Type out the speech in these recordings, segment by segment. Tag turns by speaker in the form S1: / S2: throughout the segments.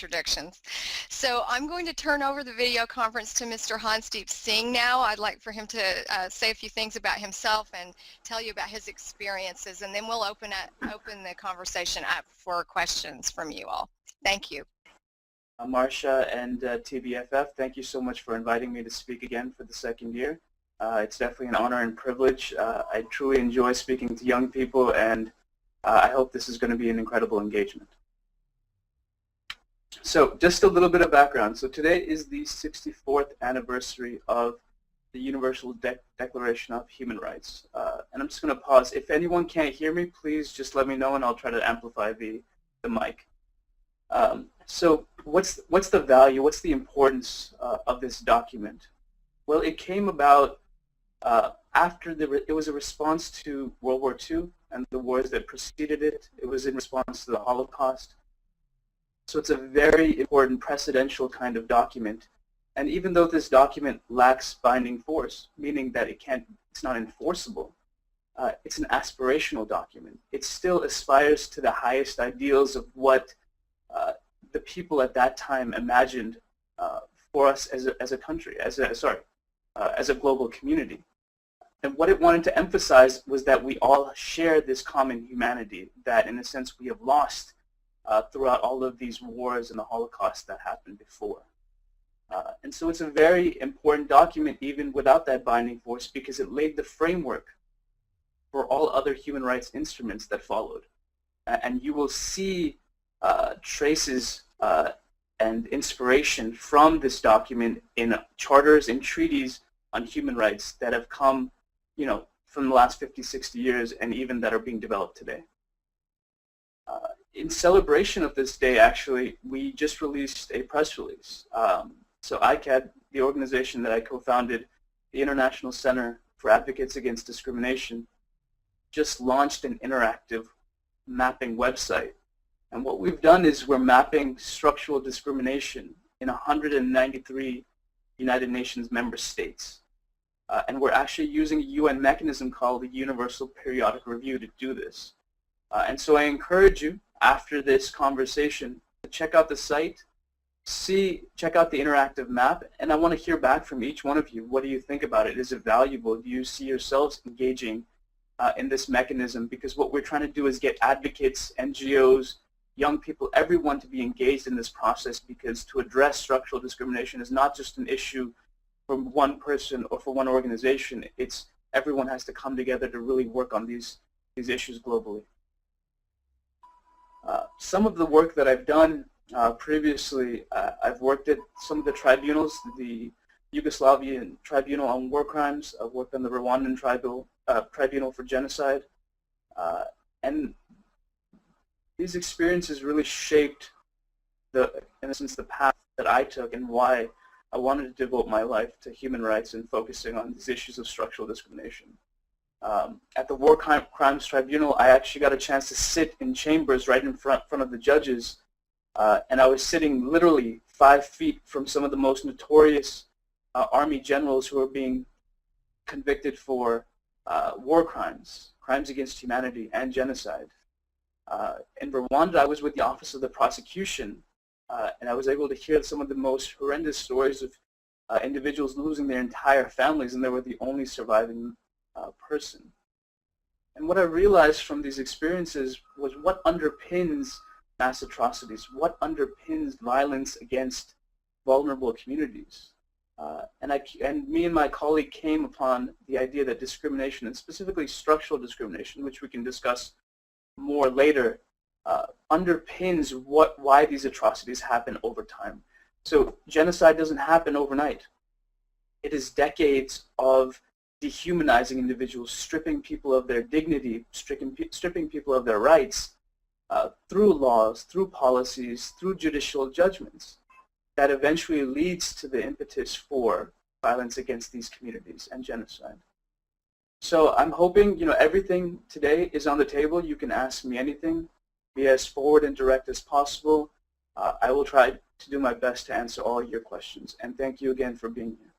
S1: introductions. So I'm going to turn over the video conference to Mr. Hansdeep Singh now. I'd like for him to say a few things about himself and tell you about his experiences, and then we'll open the conversation up for questions from you all. Thank you.
S2: Marcia and TBFF, thank you so much for inviting me to speak again for the second year. It's definitely an honor and privilege. I truly enjoy speaking to young people, and I hope this is going to be an incredible engagement. So just a little bit of background. So today is the 64th anniversary of the Universal Declaration of Human Rights. And I'm just going to pause. If anyone can't hear me, please just let me know and I'll try to amplify the mic. So what's the value, what's the importance of this document? Well, it came about after it was a response to World War II and the wars that preceded it. It was in response to the Holocaust. So it's a very important precedential kind of document. And even though this document lacks binding force, meaning that it's not enforceable, it's an aspirational document. It still aspires to the highest ideals of what the people at that time imagined for us as a country, as a global community. And what it wanted to emphasize was that we all share this common humanity that, in a sense, we have lost throughout all of these wars and the Holocaust that happened before. And so it's a very important document even without that binding force, because it laid the framework for all other human rights instruments that followed. And you will see traces and inspiration from this document in charters and treaties on human rights that have come, from the last 50, 60 years, and even that are being developed today. In celebration of this day, actually, we just released a press release. So ICAAD, the organization that I co-founded, the International Center for Advocates Against Discrimination, just launched an interactive mapping website. And what we've done is we're mapping structural discrimination in 193 United Nations member states. And we're actually using a UN mechanism called the Universal Periodic Review to do this. And so I encourage you, after this conversation, to check out the site, check out the interactive map, and I want to hear back from each one of you. What do you think about it? Is it valuable? Do you see yourselves engaging in this mechanism? Because what we're trying to do is get advocates, NGOs, young people, everyone to be engaged in this process, because to address structural discrimination is not just an issue for one person or for one organization. It's everyone has to come together to really work on these issues globally. Some of the work that I've done previously, I've worked at some of the tribunals, the Yugoslavian Tribunal on War Crimes. I've worked on the Rwandan Tribunal for Genocide. And these experiences really shaped, in a sense, the path that I took and why I wanted to devote my life to human rights and focusing on these issues of structural discrimination. At the War Crimes Tribunal, I actually got a chance to sit in chambers right in front of the judges, and I was sitting literally 5 feet from some of the most notorious army generals who are being convicted for war crimes, crimes against humanity, and genocide. In Rwanda, I was with the Office of the Prosecution, and I was able to hear some of the most horrendous stories of individuals losing their entire families, and they were the only surviving person. And what I realized from these experiences was what underpins mass atrocities, what underpins violence against vulnerable communities. And me and my colleague came upon the idea that discrimination, and specifically structural discrimination, which we can discuss more later, underpins why these atrocities happen over time. So genocide doesn't happen overnight. It is decades of dehumanizing individuals, stripping people of their dignity, stripping people of their rights through laws, through policies, through judicial judgments that eventually leads to the impetus for violence against these communities and genocide. So I'm hoping, everything today is on the table. You can ask me anything. Be as forward and direct as possible. I will try to do my best to answer all your questions. And thank you again for being here.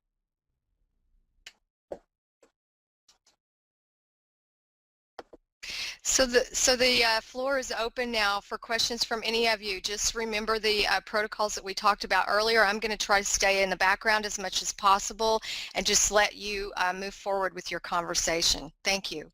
S1: So the floor is open now for questions from any of you. Just remember the protocols that we talked about earlier. I'm going to try to stay in the background as much as possible and just let you move forward with your conversation. Thank you.